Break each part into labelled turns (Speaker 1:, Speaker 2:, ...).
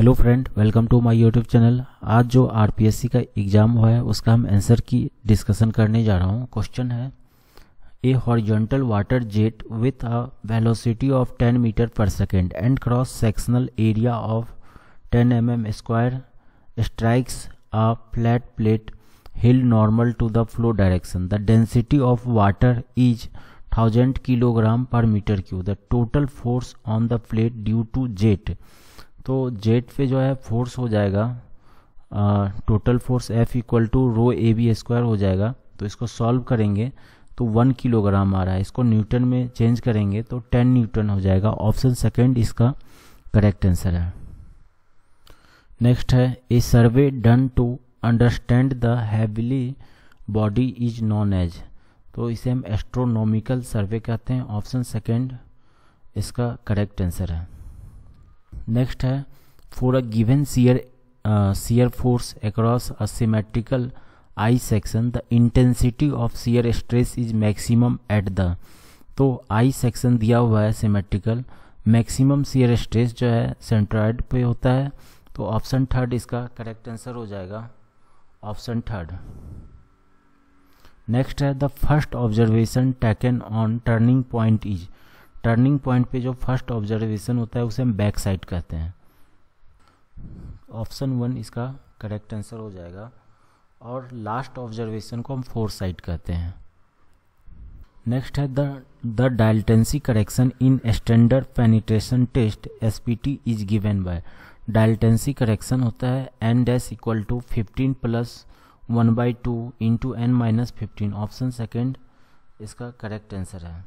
Speaker 1: Hello friend, welcome to my YouTube channel. आज जो RPSC का एग्ज़ाम हुआ है उसका हम आंसर की डिस्कशन करने जा रहा हूँ। क्वेश्चन है, a horizontal water jet with a velocity of 10 metre per second and cross sectional area of 10 mm square strikes a flat plate held normal to the flow direction. The density of water is 1000 kilogram per meter cube. The total force on the plate due to jet. तो jet पे जो है force हो जाएगा total force F equal to rho A B square हो जाएगा। तो इसको सॉल्व करेंगे तो 1 किलोग्राम आ रहा है, इसको न्यूटन में चेंज करेंगे तो 10 न्यूटन हो जाएगा। ऑप्शन सेकंड इसका करेक्ट आंसर है। नेक्स्ट है, a survey done to understand the heavenly body is known as. तो इसे हम एस्ट्रोनॉमिकल सर्वे कहते हैं। ऑप्शन सेकंड इसका करेक्ट आंसर है। नेक्स्ट है, for a given shear force across a symmetrical I section the intensity of shear stress is maximum at the. तो I section दिया हुआ है सिमेट्रिकल, मैक्सिमम shear स्ट्रेस जो है सेंट्रॉइड पे होता है। तो ऑप्शन थर्ड इसका करेक्ट आंसर हो जाएगा, ऑप्शन थर्ड। नेक्स्ट है, the first observation taken on turning point is. Turning point पे जो फर्स्ट ऑब्जर्वेशन होता है उसे हम बैक साइड कहते हैं। ऑप्शन 1 इसका करेक्ट आंसर हो जाएगा। और लास्ट ऑब्जर्वेशन को हम फोर साइड कहते हैं। नेक्स्ट है, the dilatancy correction in standard penetration test SPT is given by. Dilatancy correction होता है n dash equal to 15 plus 1/2 into n-15। Option second इसका करेक्ट आंसर है।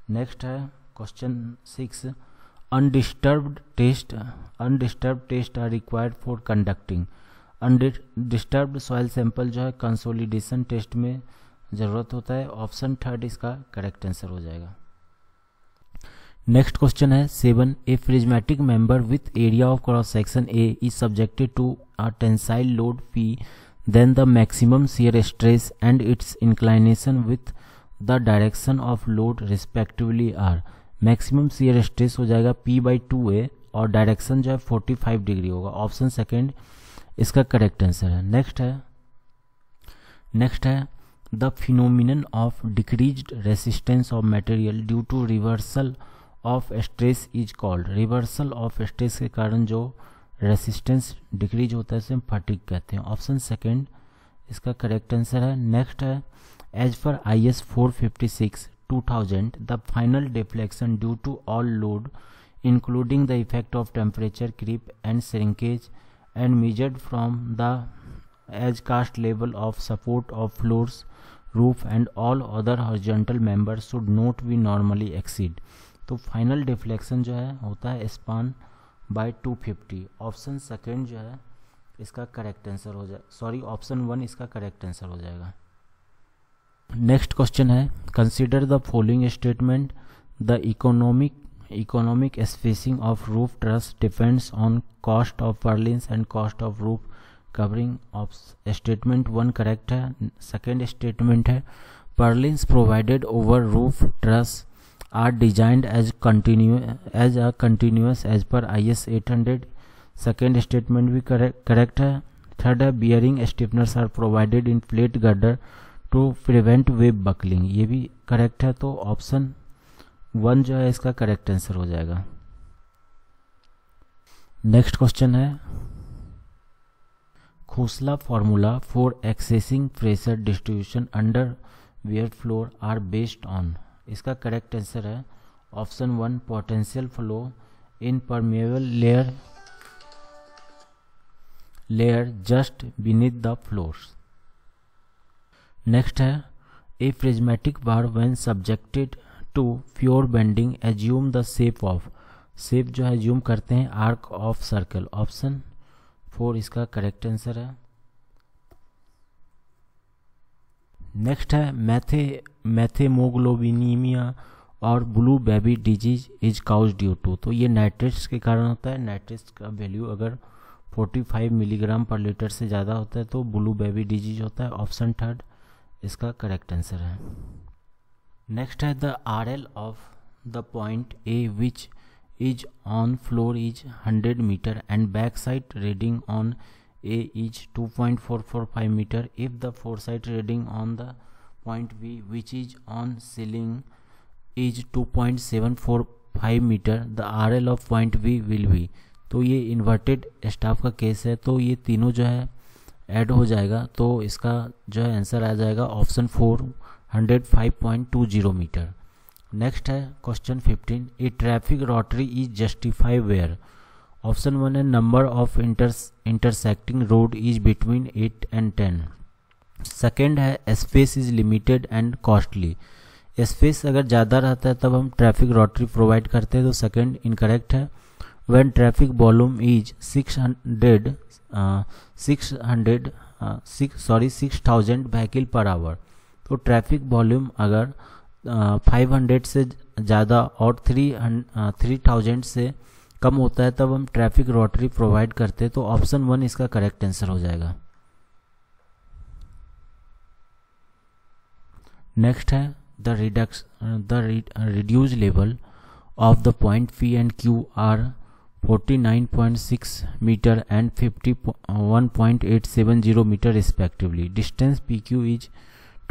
Speaker 1: नेक्स्ट है question 6, undisturbed test are required for conducting. Undisturbed soil sample जो है consolidation test में ज़रूरत होता है। ऑप्शन थर्ड इसका करेक्ट आंसर हो जाएगा। नेक्स्ट क्वेश्चन है 7, a prismatic member with area of cross section A is subjected to a tensile load P, then the maximum shear stress and its inclination with the direction of load respectively are. Maximum shear stress हो जाएगा P/2A और direction जो है 45 degree होगा। Option second इसका correct answer है। Next है the phenomenon of decreased resistance of material due to reversal of stress is called. Reversal of stress के कारण जो रेसिस्टेंस डिक्रीज होता है उसे हम फटीग कहते हैं। ऑप्शन सेकेंड इसका करेक्ट आंसर है। नेक्स्ट है, as per IS 456/2000 the final deflection due to all load including the effect of temperature creep and shrinkage and measured from the as cast level of support of floors roof and all other horizontal members should not be normally exceed. तो final deflection जो है होता है span bye 250। Option second जो है इसका correct answer हो जाए, सॉरी ऑप्शन 1 इसका करेक्ट आंसर हो जाएगा। नेक्स्ट क्वेश्चन है, consider the following statement, the economic spacing of roof truss depends on cost of purlins and cost of roof covering. Statement 1 correct है। सेकेंड स्टेटमेंट है, purlins provided over roof truss are designed as a continuous as per IS 800। Second statement भी correct है। Third है, bearing stiffeners are provided in plate girder to prevent web buckling. ये भी correct है। तो option 1 जो है इसका करेक्ट आंसर हो जाएगा। नेक्स्ट क्वेश्चन है, Khosla formula for assessing pressure distribution under weir floor are based on. इसका करेक्ट आंसर है option 1, potential flow in permeable layer just beneath the floors. Next है, a prismatic bar when subjected to pure bending assume the shape जो है assume करते हैं arc of circle. Option 4 इसका correct answer है। Next है, methemoglobinemia और blue baby disease is cause due to. तो ये नाइट्रेट्स के कारण होता है। नाइट्रेट्स का वैल्यू अगर 45 मिलीग्राम पर लीटर से ज़्यादा होता है तो ब्लू बेबी डिजीज होता है। ऑप्शन थर्ड इसका करेक्ट आंसर है। नेक्स्ट है, the RL of the point A which is on floor is 100 meter and backside reading on A is 2.445 meter. If the foresight reading on the point B which is on ceiling is 2.745 meter, the RL of point B will be. तो ये inverted staff का case है, तो ये तीनों जो है add हो जाएगा, तो इसका जो है आंसर आ जाएगा ऑप्शन 4 105.20 मीटर। नेक्स्ट है question 15, a traffic rotary is justify where. Option 1 है number of intersecting road is between 8 and 10। Second है space is limited and costly. Space अगर ज़्यादा रहता है तब हम ट्रैफिक रोटरी प्रोवाइड करते हैं, तो सेकेंड इनकरेक्ट है। When traffic volume is 6000 vehicle per hour, तो ट्रैफिक वॉल्यूम अगर 500 से ज़्यादा और 3000 से कम होता है तब हम ट्रैफिक रोटरी प्रोवाइड करते हैं, तो ऑप्शन 1 इसका करेक्ट आंसर हो जाएगा। नेक्स्ट है the reduce level of the point P and Q are 49.6 metre and 51.870 metre respectively. Distance PQ is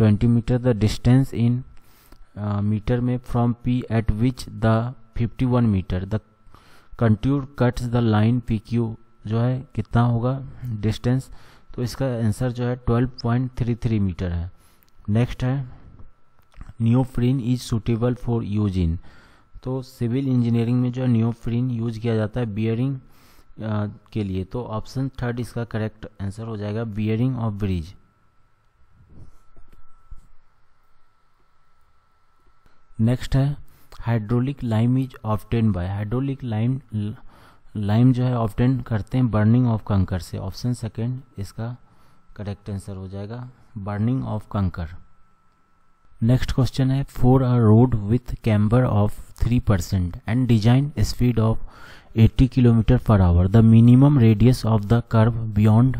Speaker 1: 20 metre. The distance in metre में from P at which the 51 metre the contour cuts the line PQ जो है कितना होगा distance, तो इसका answer जो है 12.33 metre है। नेक्स्ट है neoprene is suitable for use in. तो सिविल इंजीनियरिंग में जो है नियोप्रीन यूज किया जाता है बियरिंग के लिए, तो ऑप्शन 3 इसका करेक्ट आंसर हो जाएगा, बियरिंग ऑफ ब्रिज। नेक्स्ट है hydraulic lime is obtain bye. Hydraulic lime जो है ऑब्टेन करते हैं बर्निंग ऑफ कंकर से। ऑप्शन 2 इसका करेक्ट आंसर हो जाएगा, burning of kankar. Next question है for a road with camber of 3% and design speed of 80 kilometre per hour, the minimum radius of the curve beyond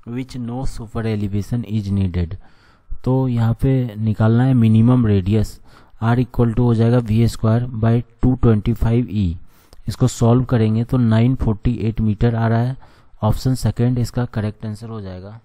Speaker 1: which no super elevation is needed. तो यहाँ पे निकालना है minimum radius, R equal to हो जाएगा V² by 225E। इसको solve करेंगे तो 948 मीटर आ रहा है। ऑप्शन 2 इसका करेक्ट आंसर हो जाएगा।